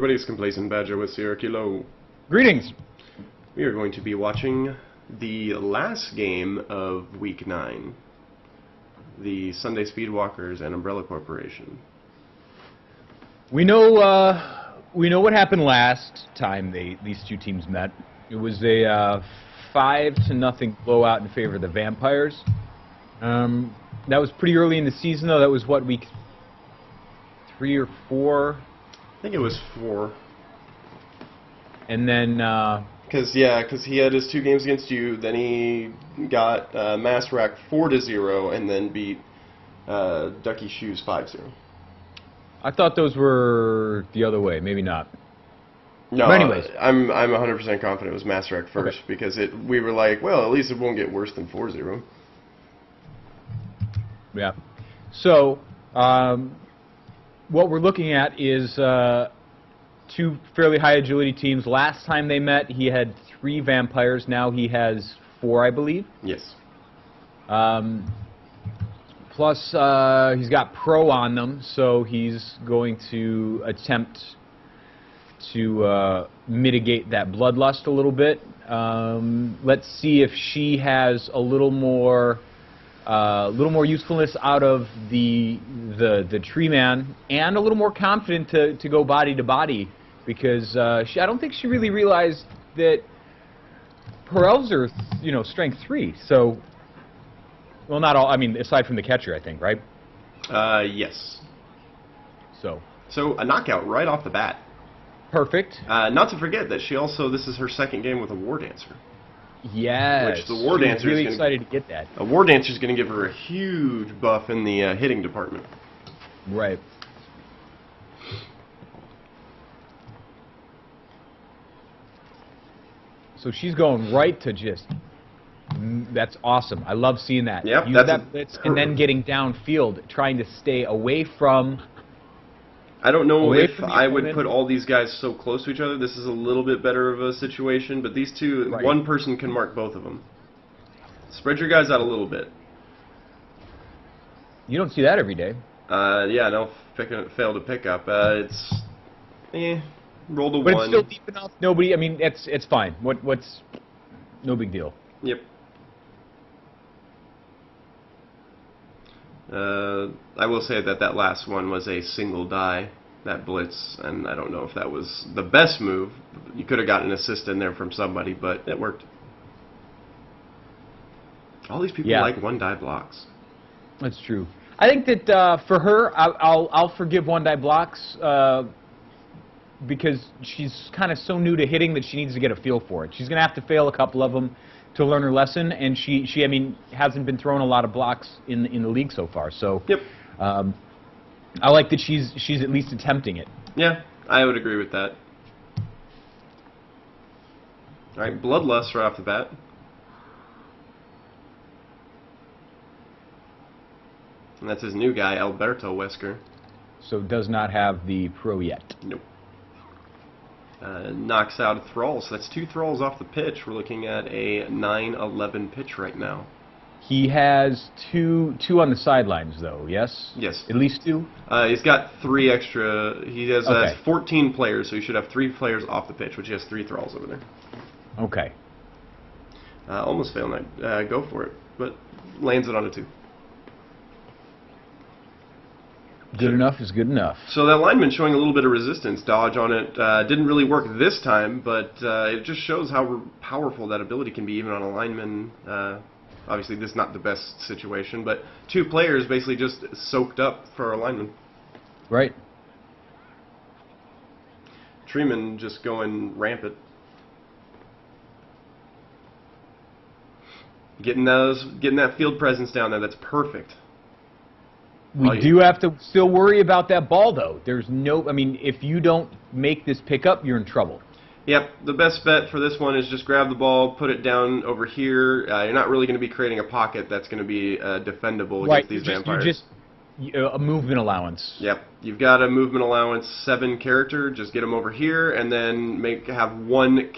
everybody, it's Complacent Badger with Sierra Kilo. Greetings! We are going to be watching the last game of Week 9. The Sunday Speedwalkers and Umbrella Corporation. We know what happened last time these two teams met. It was a 5-0 blowout in favor of the Vampires. That was pretty early in the season, though. That was what, week 3 or 4? I think it was 4. And then because he had his 2 games against you. Then he got Mass Rack 4-0, and then beat Ducky Shoes 5-0. I thought those were the other way. Maybe not. No, but anyways, I'm 100% confident it was Mass Rack first, okay, because we were like, well, at least it won't get worse than 4-0. Yeah. So what we're looking at is 2 fairly high agility teams. Last time they met, he had 3 vampires. Now he has 4, I believe. Yes. Plus, he's got pro on them, so he's going to attempt to mitigate that bloodlust a little bit. Let's see if she has a little more usefulness out of the tree man, and a little more confident to go body to body, because I don't think she really realized that her elves are strength 3. So, well, not all. I mean, aside from the catcher, I think, right? Yes. So a knockout right off the bat. Perfect. Not to forget that this is her 2nd game with a War Dancer. Yes. Which the War Dancer really excited to get that. A War Dancer is going to give her a huge buff in the hitting department. Right. So she's going right to just. That's awesome. I love seeing that. Yep. Use that blitz and then getting downfield, trying to stay away from. I don't know if I would put all these guys so close to each other. This is a little bit better of a situation, but these two, right, one person can mark both of them. Spread your guys out a little bit. You don't see that every day. Yeah, no, fail to pick up. It's, roll to 1. But it's still deep enough. Nobody. I mean, it's fine. What's no big deal. Yep. I will say that last one was a single die, that blitz, and I don't know if that was the best move. You could have gotten an assist in there from somebody, but it worked. All these people like 1-die blocks. That's true. I think that for her, I'll forgive 1-die blocks because she's kind of so new to hitting that she needs to get a feel for it. She's going to have to fail a couple of them to learn her lesson, and she hasn't been throwing a lot of blocks in the league so far. So yep. I like that she's at least attempting it. Yeah, I would agree with that. All right, Bloodlust right off the bat. And that's his new guy, Alberto Wesker. So does not have the pro yet. Nope. Knocks out a Thrall, so that's 2 Thralls off the pitch. We're looking at a 9-11 pitch right now. He has two on the sidelines, though, yes? Yes. At least 2? He's got 3 extra. He has 14 players, so he should have 3 players off the pitch, which he has 3 Thralls over there. Okay. Almost failed that. Go for it, but lands it on a 2. Good enough is good enough. So that lineman showing a little bit of resistance. Dodge on it didn't really work this time, but it just shows how powerful that ability can be even on a lineman. Obviously, this is not the best situation, but 2 players basically just soaked up for a lineman. Right. Treeman just going rampant. Getting that field presence down there, that's perfect. We do have to still worry about that ball, though. There's no, I mean, if you don't make this pickup, you're in trouble. Yep, the best bet for this one is just grab the ball, put it down over here. You're not really going to be creating a pocket that's going to be defendable against these vampires. A movement allowance. Yep, you've got a movement allowance 7 character. Just get them over here, and then have one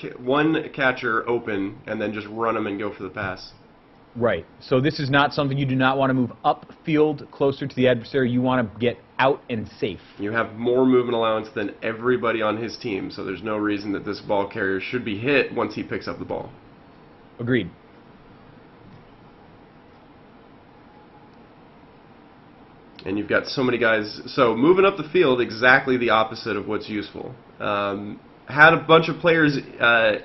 catcher open, and then just run them and go for the pass. Right. So this is not something you do not want to move upfield closer to the adversary. You want to get out and safe. You have more movement allowance than everybody on his team, so there's no reason that this ball carrier should be hit once he picks up the ball. Agreed. And you've got so many guys. So moving up the field, exactly the opposite of what's useful. Had a bunch of players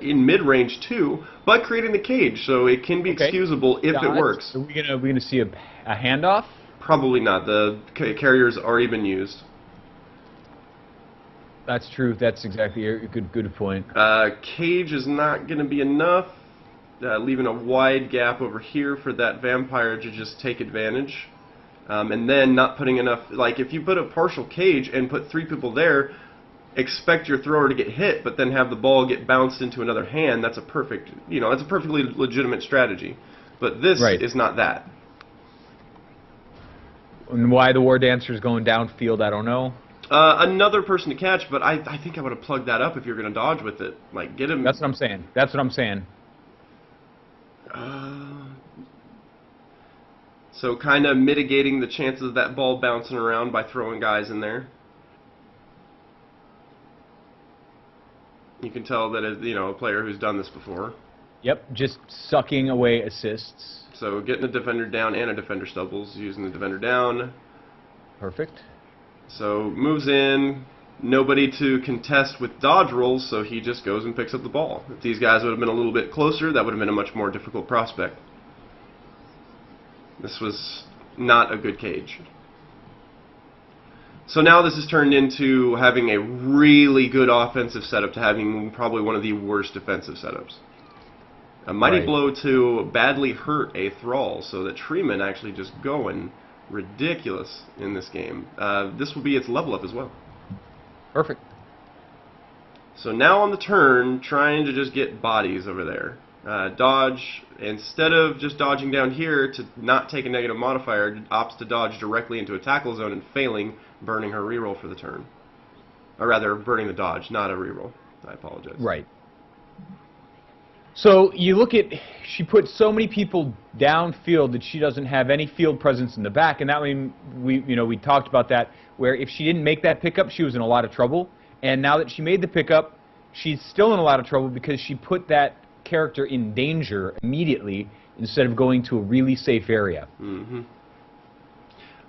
in mid-range too, but creating the cage, so it can be excusable if it works. Are we gonna see a handoff? Probably not. The carrier's already been used. That's true. That's exactly a good point. Cage is not going to be enough, leaving a wide gap over here for that vampire to just take advantage. And then not putting enough, like if you put a partial cage and put 3 people there, expect your thrower to get hit, but then have the ball get bounced into another hand, that's a perfect, that's a perfectly legitimate strategy. But this is not that. And why the War Dancer is going downfield, I don't know. Another person to catch, but I think I would have plugged that up if you're going to dodge with it. Like, get him. That's what I'm saying. That's what I'm saying. So kind of mitigating the chances of that ball bouncing around by throwing guys in there. You can tell that it's, a player who's done this before. Yep, just sucking away assists. So getting a defender down and a defender stumbles, using the defender down. Perfect. So moves in, nobody to contest with dodge rolls, so he just goes and picks up the ball. If these guys would have been a little bit closer, that would have been a much more difficult prospect. This was not a good cage. So now this has turned into having a really good offensive setup to having probably one of the worst defensive setups. A mighty blow to badly hurt a thrall, so that Treeman actually just going ridiculous in this game. This will be its level up as well. Perfect. So now on the turn, trying to just get bodies over there. Dodge, instead of just dodging down here to not take a negative modifier, opts to dodge directly into a tackle zone and failing, burning her reroll for the turn. Or rather, burning the dodge, not a reroll. I apologize. Right. So you look at, she put so many people downfield that she doesn't have any field presence in the back, and that we talked about that, where if she didn't make that pickup, she was in a lot of trouble. And now that she made the pickup, she's still in a lot of trouble because she put that character in danger immediately instead of going to a really safe area. Mm-hmm.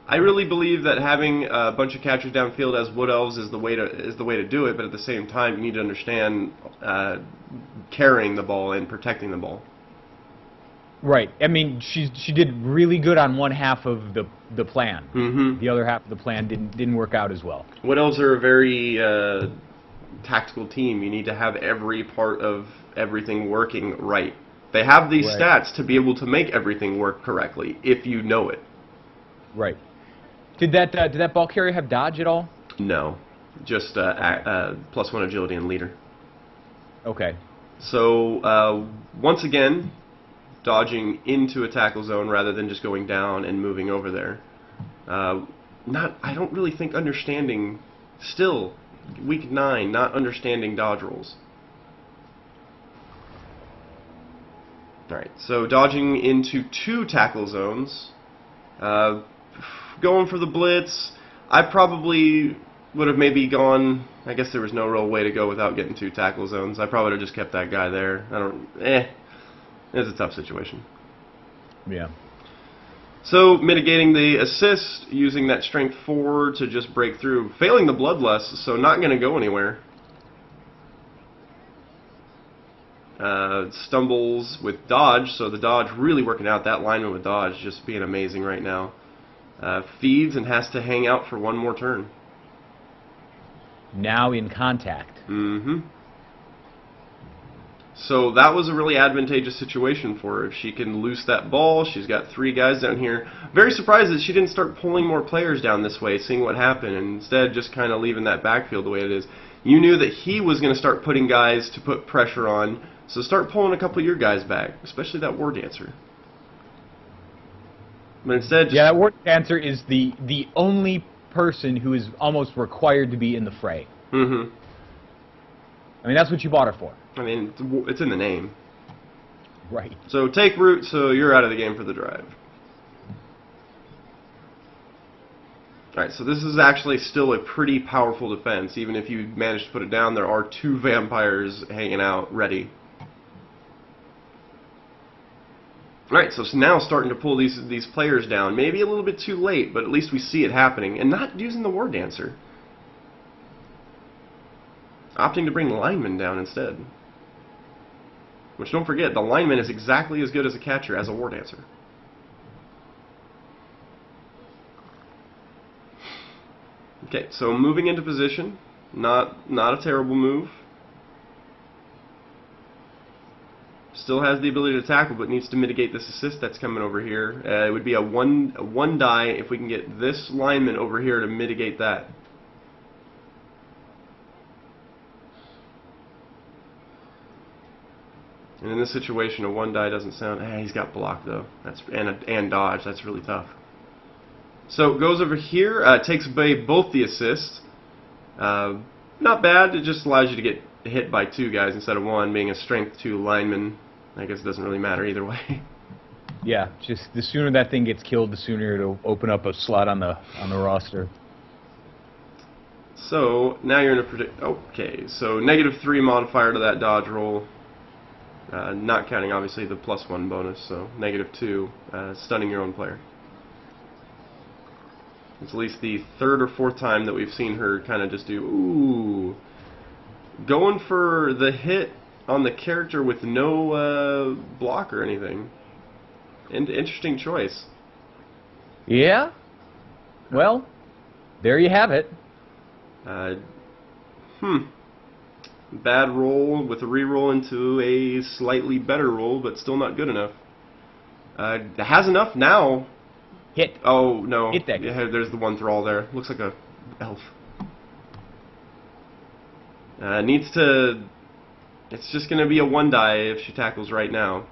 I really believe that having a bunch of catchers downfield as wood elves is the way to do it, but at the same time you need to understand carrying the ball and protecting the ball. Right. I mean, she did really good on one half of the plan. Mm-hmm. The other half of the plan didn't work out as well. Wood elves are a very tactical team. You need to have every part of everything working right. They have these stats to be able to make everything work correctly if you know it. Right. Did that ball carrier have dodge at all? No, just +1 agility and leader. Okay. So once again, dodging into a tackle zone rather than just going down and moving over there. I don't really think understanding, still, week 9, not understanding dodge rolls. Alright, so dodging into 2 tackle zones. Going for the blitz. I probably would have maybe gone, I guess there was no real way to go without getting 2 tackle zones. I probably would have just kept that guy there. It's a tough situation. Yeah. So mitigating the assist, using that strength 4 to just break through. Failing the bloodlust, so not going to go anywhere. Stumbles with dodge, so the dodge really working out. That lineman with dodge just being amazing right now. Feeds and has to hang out for one more turn. Now in contact. Mm-hmm. So that was a really advantageous situation for her. If she can loose that ball, she's got 3 guys down here. Very surprised that she didn't start pulling more players down this way, seeing what happened, and instead just kind of leaving that backfield the way it is. You knew that he was going to start putting guys to put pressure on, so start pulling a couple of your guys back, especially that War Dancer. But instead, just that War Dancer is the only person who is almost required to be in the fray. Mm-hmm. I mean, that's what you bought her for. I mean, it's in the name. Right. So take root, so you're out of the game for the drive. Alright, so this is actually still a pretty powerful defense. Even if you manage to put it down, there are 2 vampires hanging out, ready. Alright, so it's now starting to pull these players down. Maybe a little bit too late, but at least we see it happening. And not using the War Dancer. Opting to bring linemen down instead. Which, don't forget, the lineman is exactly as good as a catcher as a War Dancer. Okay, so moving into position. Not a terrible move. Still has the ability to tackle, but needs to mitigate this assist that's coming over here. It would be a one die if we can get this lineman over here to mitigate that. And in this situation, a 1 die doesn't sound. He's got block though. That's and dodge. That's really tough. So goes over here, takes away both the assists. Not bad. It just allows you to get hit by 2 guys instead of 1. Being a strength 2 lineman, I guess it doesn't really matter either way. Yeah, just the sooner that thing gets killed, the sooner it'll open up a slot on the roster. So now you're in a okay. So -3 modifier to that dodge roll. Not counting obviously the +1 bonus. So -2, stunning your own player. It's at least the 3rd or 4th time that we've seen her kind of just do, ooh. Going for the hit on the character with no block or anything. Interesting choice. Yeah? Well, there you have it. Bad roll with a reroll into a slightly better roll, but still not good enough. Has enough now. Hit. Oh, no. Hit that guy. Yeah, there's the one thrall there. Looks like a elf. Needs to... It's just going to be a 1 die if she tackles right now.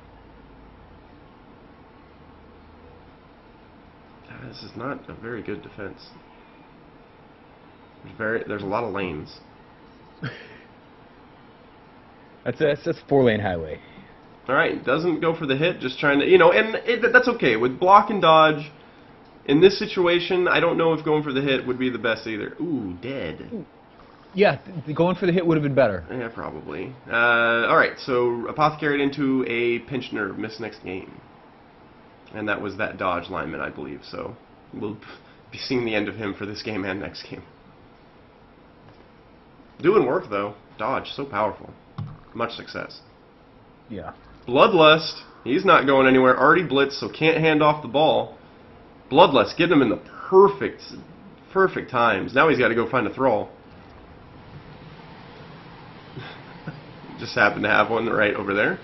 This is not a very good defense. There's a lot of lanes. That's a 4-lane highway. Alright, doesn't go for the hit, just trying to... and that's okay. With block and dodge, in this situation, I don't know if going for the hit would be the best either. Ooh, dead. Yeah, going for the hit would have been better. Yeah, probably. Alright, so Apothecaried into a pinched nerve, miss next game. And that was that dodge lineman, I believe, so we'll be seeing the end of him for this game and next game. Doing work, though. Dodge, so powerful. Much success. Yeah. Bloodlust, he's not going anywhere. Already blitzed, so can't hand off the ball. Bloodlust, getting him in the perfect times. Now he's got to go find a thrall. Just happened to have one right over there.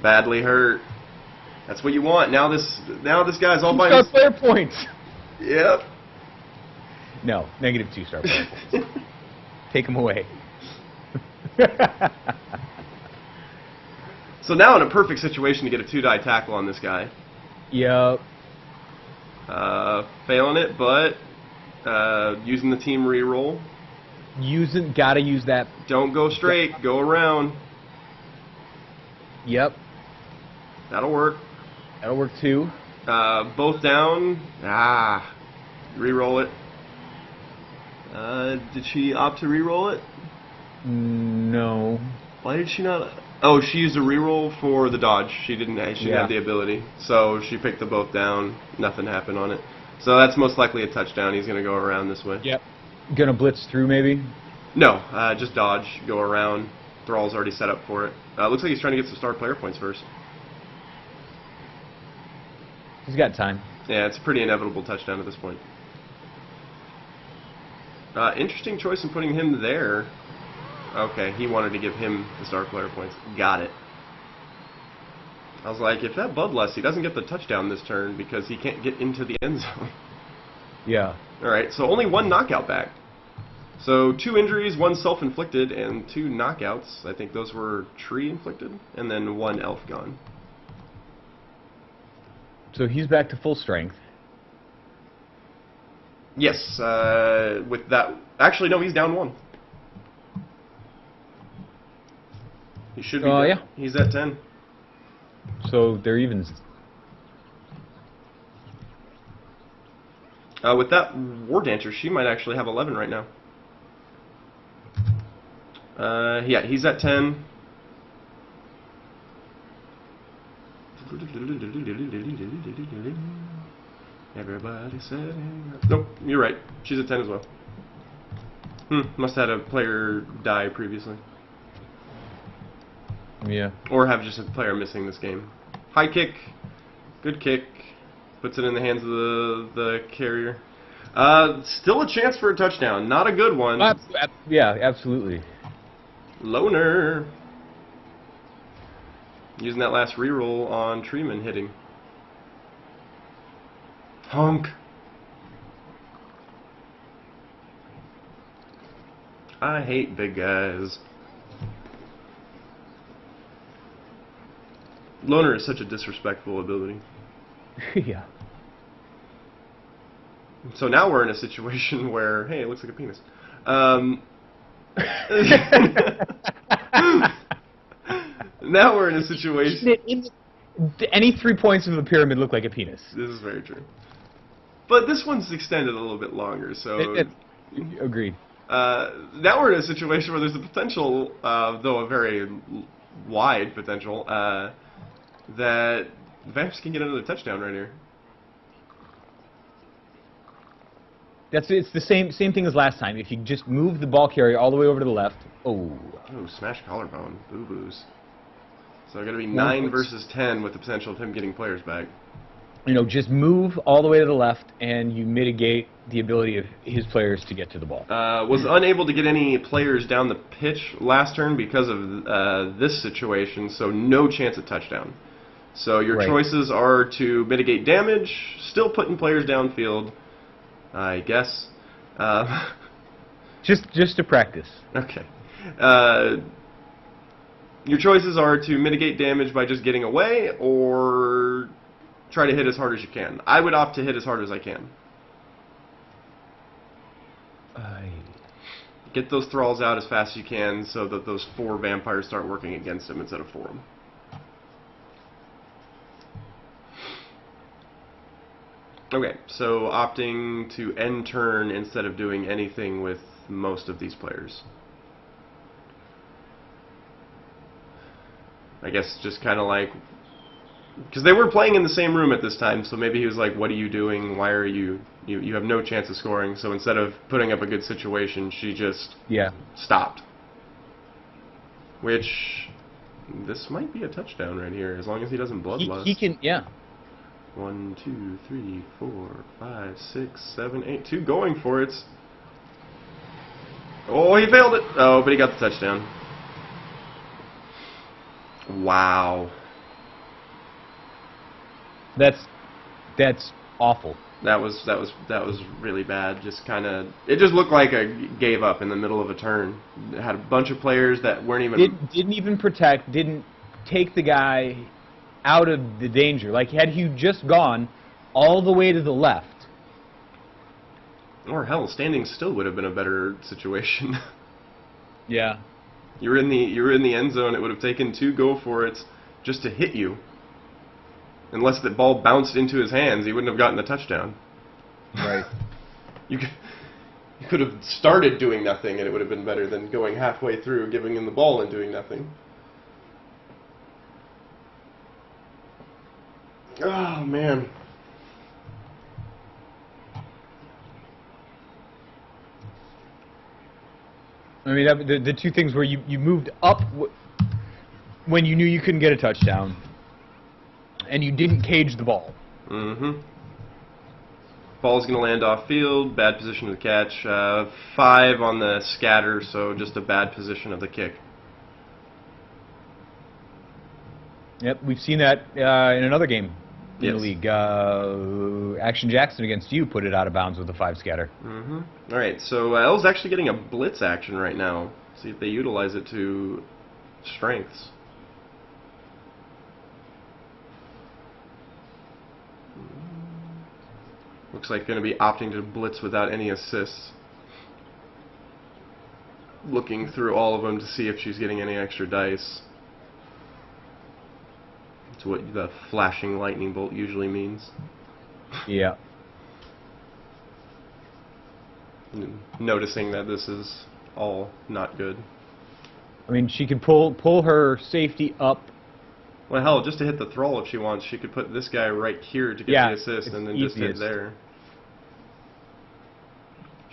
Badly hurt. That's what you want. Now this guy's all by himself. Star player points. Yep. No, -2 star player points. Take them away. So now in a perfect situation to get a 2-die tackle on this guy. Yep. Failing it, but using the team reroll. Gotta use that. Don't go straight. Go around. Yep. That'll work. That'll work too. Both down. Reroll it. Did she opt to reroll it? No. Why did she not? Oh, she used a reroll for the dodge. She didn't have the ability. So she picked the both down. Nothing happened on it. So that's most likely a touchdown. He's going to go around this way. Yep. Gonna blitz through maybe? No, just dodge. Go around. Thrall's already set up for it. Looks like he's trying to get some star player points first. He's got time. Yeah, it's a pretty inevitable touchdown at this point. Interesting choice in putting him there. Okay, he wanted to give him the star player points. Got it. I was like, if that Bloodlust, he doesn't get the touchdown this turn because he can't get into the end zone. Yeah. Alright, so only 1 knockout back. So 2 injuries, 1 self-inflicted, and 2 knockouts. I think those were tree-inflicted, and then 1 elf gone. So he's back to full strength. Yes, with that... Actually, no, he's down 1. He should be. Yeah. He's at 10. so they're even. With that War Dancer, she might actually have 11 right now. Yeah, he's at 10. Everybody said, nope, you're right. She's at 10 as well. Must have had a player die previously. Yeah. Or have just a player missing this game. High kick. Good kick. Puts it in the hands of the carrier. Still a chance for a touchdown. Not a good one. Yeah, absolutely. Loner. Using that last reroll on Treeman hitting. Honk. I hate big guys. Loner is such a disrespectful ability. Yeah. So now we're in a situation where, hey, it looks like a penis. Now we're in a situation. Any 3 points of the pyramid look like a penis. This is very true. But this one's extended a little bit longer, so. Agreed. Now we're in a situation where there's a potential, though a very wide potential, that Vamps can get another touchdown right here. It's the same thing as last time. If you just move the ball carrier all the way over to the left. Oh, smash collarbone. Boo-boos. So going to be 9 versus 10 with the potential of him getting players back. You know, just move all the way to the left, and you mitigate the ability of his players to get to the ball. Was unable to get any players down the pitch last turn because of this situation, so no chance at touchdown. So your choices are to mitigate damage, still putting players downfield, I guess. Just to practice. Okay. Your choices are to mitigate damage by just getting away, or try to hit as hard as you can. I would opt to hit as hard as I can. Get those thralls out as fast as you can so that those 4 vampires start working against him instead of for him. Okay, so opting to end turn instead of doing anything with most of these players. I guess just kind of like, because they were playing in the same room at this time, so maybe he was like, what are you doing? Why are you have no chance of scoring. So instead of putting up a good situation, she just stopped. Which, this might be a touchdown right here, as long as he doesn't bloodlust. He can, 1, 2, 3, 4, 5, 6, 7, 8. 2 going for it. Oh, he failed it. Oh, but he got the touchdown. Wow. That's awful. That was really bad. Just kind of, it just looked like I gave up in the middle of a turn. It had a bunch of players that weren't even didn't even protect, didn't take the guy out of the danger. Like, had he just gone all the way to the left, or hell, standing still would have been a better situation. Yeah. You were in the end zone. It would have taken 2 go for it just to hit you. Unless the ball bounced into his hands, he wouldn't have gotten a touchdown. Right. You could have started doing nothing, and it would have been better than going halfway through, giving him the ball and doing nothing. Oh, man. I mean, the 2 things where you moved up when you knew you couldn't get a touchdown, and you didn't cage the ball. Mm-hmm. Ball's going to land off field, bad position of the catch. 5 on the scatter, so just a bad position of the kick. Yep, we've seen that in another game in the league. Action Jackson against you put it out of bounds with a 5 scatter. Mm-hmm. All right, so Elves actually getting a blitz action right now. See if they utilize it to strengths. Looks like going to be opting to blitz without any assists. Looking through all of them to see if she's getting any extra dice. That's what the flashing lightning bolt usually means. Yeah. Noticing that this is all not good. I mean, she could pull her safety up. Well, hell, just to hit the thrall if she wants, she could put this guy right here to get the assist and then just hit there.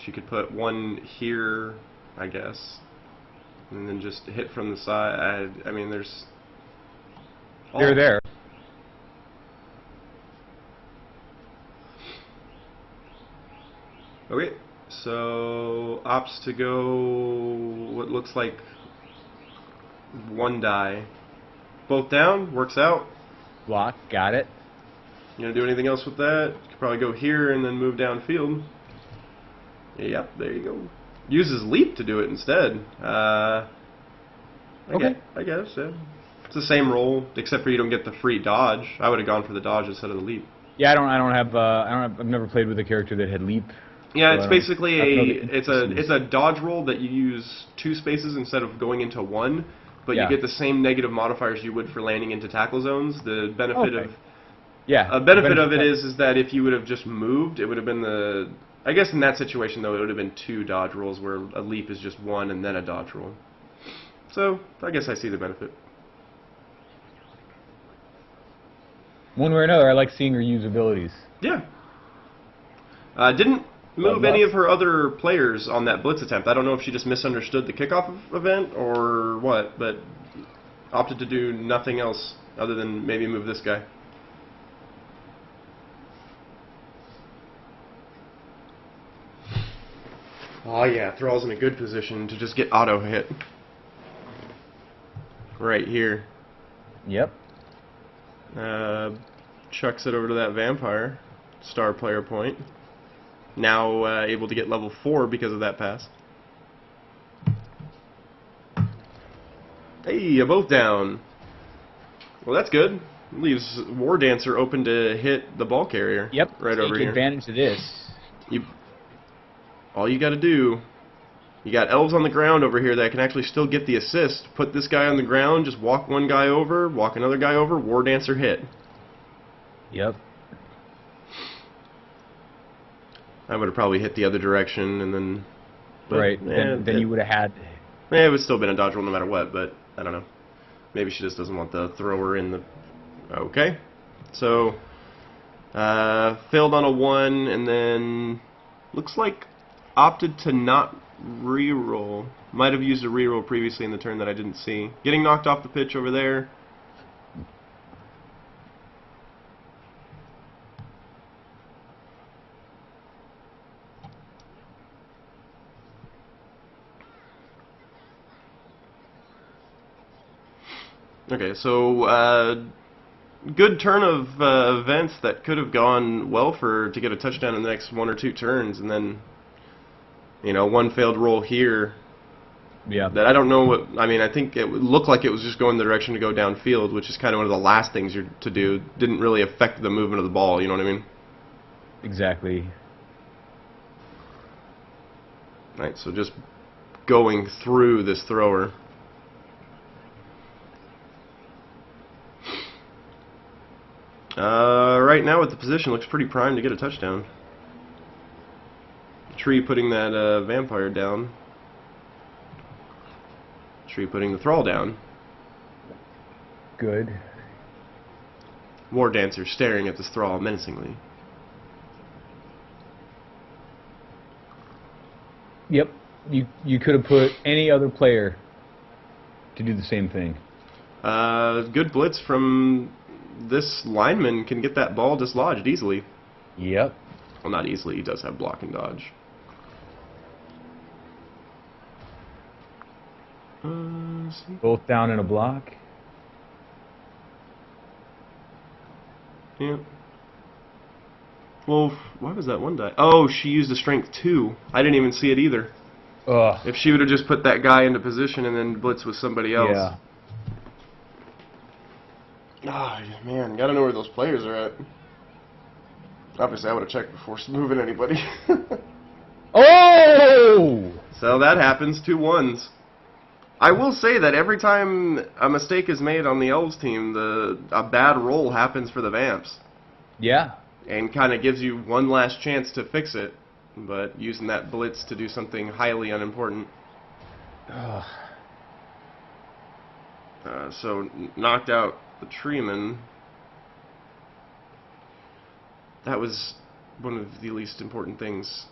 She could put one here, I guess, and then just hit from the side. I mean, there's... They're there. Okay, so opts to go what looks like one die. Both down, works out. Block, got it. You gonna do anything else with that? You could probably go here and then move downfield. Yep, there you go. Uses leap to do it instead. Okay. I guess, yeah. It's the same roll, except for you don't get the free dodge. I would have gone for the dodge instead of the leap. Yeah, I've never played with a character that had leap. Yeah, so it's basically it's a dodge roll that you use 2 spaces instead of going into 1, but you get the same negative modifiers you would for landing into tackle zones. The benefit of a benefit of it is that if you would have just moved, it would have been the... I guess in that situation though, it would have been 2 dodge rolls where a leap is just 1 and then a dodge roll. So I guess I see the benefit. One way or another, I like seeing her use abilities. Yeah. Didn't move any of her other players on that blitz attempt. I don't know if she just misunderstood the kickoff event or what, but opted to do nothing else other than maybe move this guy. Oh yeah, Thrall's in a good position to just get auto hit. Right here. Yep. Chucks it over to that vampire. Star player point. Now able to get level 4 because of that pass. Hey, you're both down. Well, that's good. Leaves War Dancer open to hit the ball carrier. Yep. Right over here. Take advantage of this. All you got to do, you got elves on the ground over here that can actually still get the assist. Put this guy on the ground, just walk one guy over, walk another guy over, War Dancer hit. Yep. I would have probably hit the other direction and then... Right, then you would have had... It would still been a dodge roll no matter what, but I don't know. Maybe she just doesn't want the thrower in the... Okay. So, failed on a 1 and then looks like opted to not reroll. Might have used a reroll previously in the turn that I didn't see. Getting knocked off the pitch over there. Okay, so good turn of events that could have gone well to get a touchdown in the next 1 or 2 turns, and then, you know, one failed roll here. Yeah. That I don't know what... I mean, I think it looked like it was just going the direction to go downfield, which is kind of one of the last things you're to do. Didn't really affect the movement of the ball, you know what I mean? Exactly. Right, so just going through this thrower. Right now with the position looks pretty primed to get a touchdown. Tree putting that vampire down. Tree putting the thrall down. Good. War Dancer staring at this thrall menacingly. Yep. You could have put any other player to do the same thing. Good blitz from this lineman, can get that ball dislodged easily. Yep. Well, not easily. He does have block and dodge. Both down in a block. Yeah. Well, why was that one die? Oh, she used a strength 2. I didn't even see it either. Ugh. If she would have just put that guy into position and then blitz with somebody else. Yeah. Ah, man, gotta know where those players are at. Obviously, I would have checked before moving anybody. Oh! So that happens. 2 1s. I will say that every time a mistake is made on the elves team, a bad roll happens for the vamps. Yeah. And kind of gives you one last chance to fix it, but using that blitz to do something highly unimportant. So knocked out the treeman. That was one of the least important things.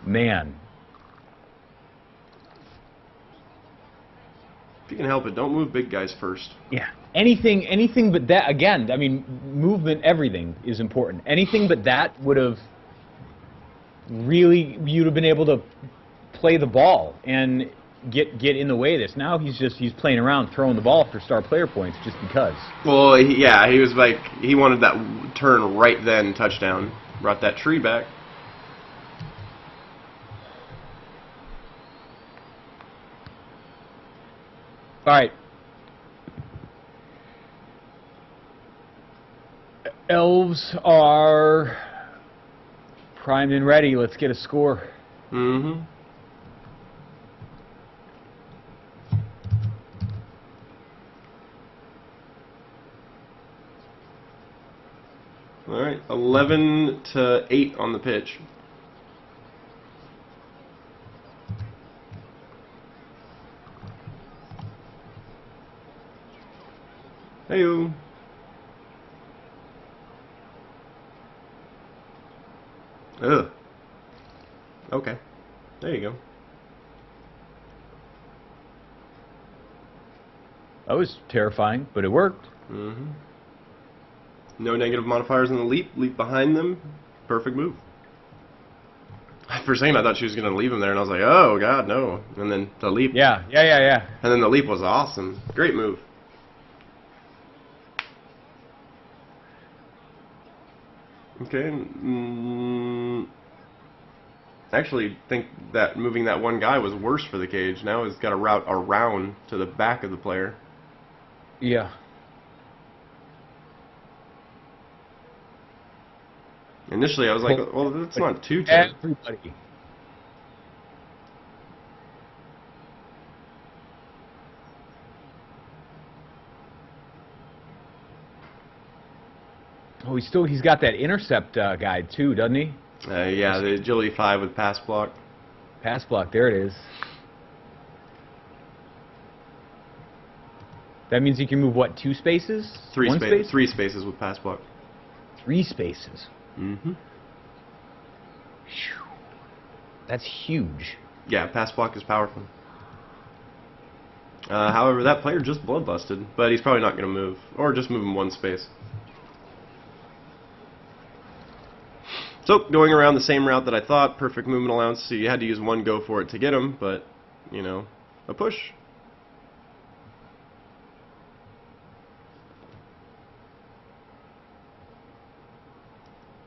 Man. If you can help it, don't move big guys first. Yeah. Anything but that. Again, I mean, movement, everything is important. Anything but that would have really, you'd have been able to play the ball and get in the way of this. Now he's playing around, throwing the ball for star player points just because. Well, yeah, he was like, he wanted that turn right then, touchdown. Brought that tree back. All right. Elves are primed and ready. Let's get a score. Mm-hmm. All right, 11-8 on the pitch. Hey-o. Ugh. Okay. There you go. That was terrifying, but it worked. Mm-hmm. No negative modifiers on the leap. Leap behind them. Perfect move. For a second, I thought she was going to leave him there, and I was like, oh, God, no. And then the leap. Yeah. And then the leap was awesome. Great move. Okay. I actually think that moving that one guy was worse for the cage. Now he's got a route around to the back of the player. Yeah. Initially, I was like, well, that's not too tough. Everybody. Oh, he's got that intercept guide too, doesn't he? Yeah, the agility 5 with pass block. Pass block, there it is. That means you can move what, 2 spaces? 3 space? 3 spaces with pass block. 3 spaces. Mm-hmm. That's huge. Yeah, pass block is powerful. However, that player just bloodlusted, but he's probably not going to move, or just move him 1 space. So, going around the same route that I thought, perfect movement allowance, so you had to use 1 go for it to get him, but, you know, a push.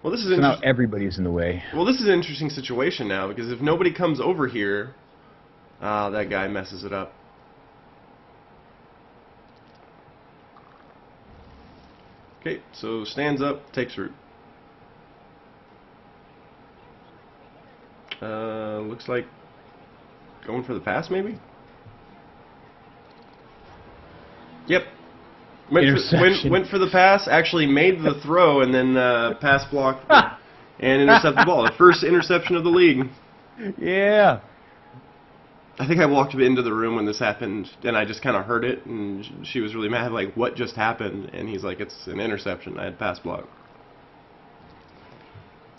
Well, this is so now everybody's in the way. Well, this is an interesting situation now, because if nobody comes over here, that guy messes it up. Okay, so stands up, takes root. Looks like going for the pass, maybe? Yep. Went for the pass, actually made the throw, and then pass blocked and intercepted the ball. The first interception of the league. Yeah. I think I walked into the room when this happened, and I just kind of heard it, and she was really mad, like, what just happened? And he's like, it's an interception. I had pass block.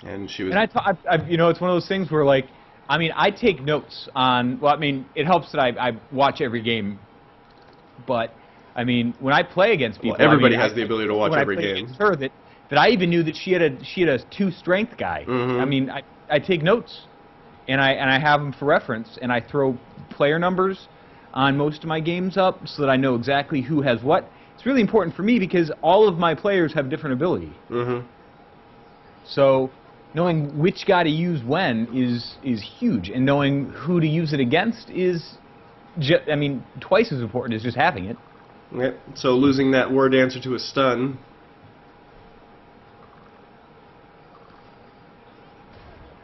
And she was... And I you know, it's one of those things where, like, I mean, I take notes on... Well, I mean, it helps that I watch every game, but... I mean, when I play against people, well, everybody has the ability to watch every game. Her, that I even knew that she had a 2 strength guy. Mm-hmm. I mean, I take notes, and I have them for reference, and I throw player numbers on most of my games up so that I know exactly who has what. It's really important for me because all of my players have different ability. Mm-hmm. So knowing which guy to use when is huge, and knowing who to use it against is, I mean, twice as important as just having it. Okay, so losing that war dancer to a stun.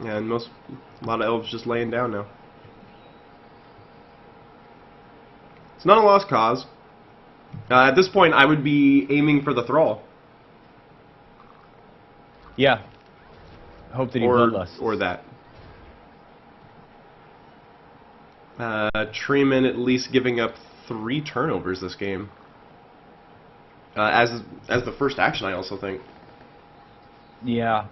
Yeah, and a lot of elves just laying down now. It's not a lost cause. At this point, I would be aiming for the thrall. Yeah. I hope that he bloodlusts. Or that. Treeman at least giving up 3 turnovers this game. As the first action, I also think. Yeah.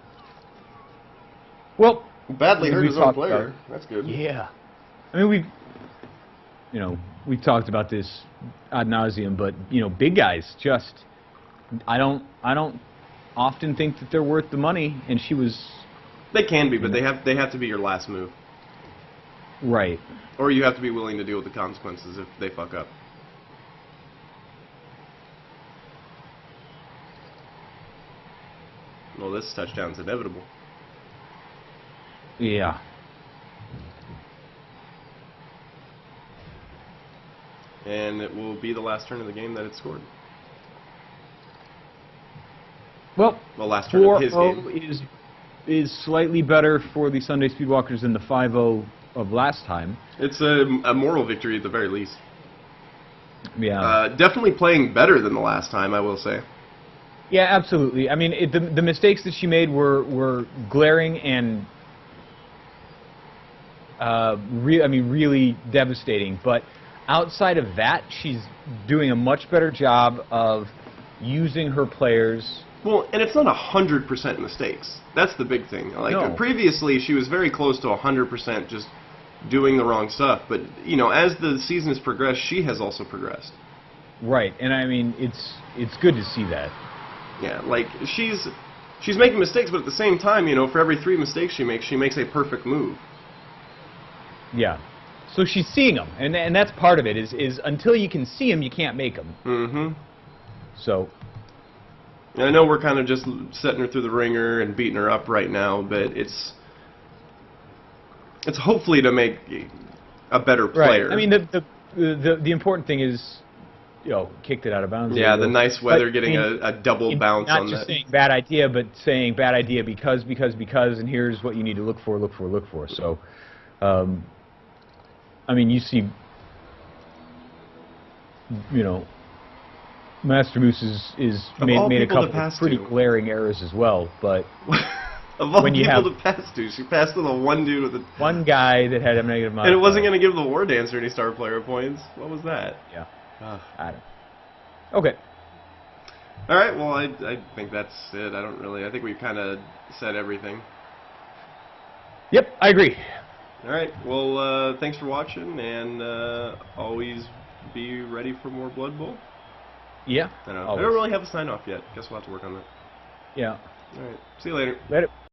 Well, badly hurt his own player. That's good. Yeah. I mean, we've talked about this ad nauseum, but big guys just I don't often think that they're worth the money, and she was. They can be, but they have to be your last move. Right. Or you have to be willing to deal with the consequences if they fuck up. Well, this touchdown's inevitable. Yeah. And it will be the last turn of the game that it scored. Well, the last turn of his game is slightly better for the Sunday Speedwalkers than the 5-0 of last time. It's a moral victory at the very least. Yeah. Definitely playing better than the last time, I will say. Yeah, absolutely. I mean, the mistakes that she made were glaring and really devastating. But outside of that, she's doing a much better job of using her players. Well, and it's not 100% mistakes. That's the big thing. Like No. Previously, she was very close to 100% just doing the wrong stuff. But as the season has progressed, she has also progressed. Right, and I mean, it's good to see that. Yeah, like she's making mistakes, but at the same time, for every 3 mistakes she makes a perfect move. Yeah. So she's seeing them, and that's part of it. Is until you can see them, you can't make them. Mm-hmm. So. And I know we're kind of just setting her through the ringer and beating her up right now, but it's hopefully to make a better player. Right. I mean, the important thing is, kicked it out of bounds. Yeah, the nice weather getting a double bounce on that. Not just saying bad idea, but saying bad idea because, and here's what you need to look for. So, I mean, you see, Master Moose is made a couple of pretty glaring errors as well, but of all people to pass to, she passed to the one dude with one guy that had a negative modifier. And it wasn't going to give the War Dancer any star player points. What was that? Yeah. I don't. Okay. All right. Well, I think that's it. I think we've kind of said everything. Yep, I agree. All right. Well, thanks for watching, and always be ready for more Blood Bowl. Yeah. I don't really have a sign off yet. Guess we'll have to work on that. Yeah. All right. See you later. Later.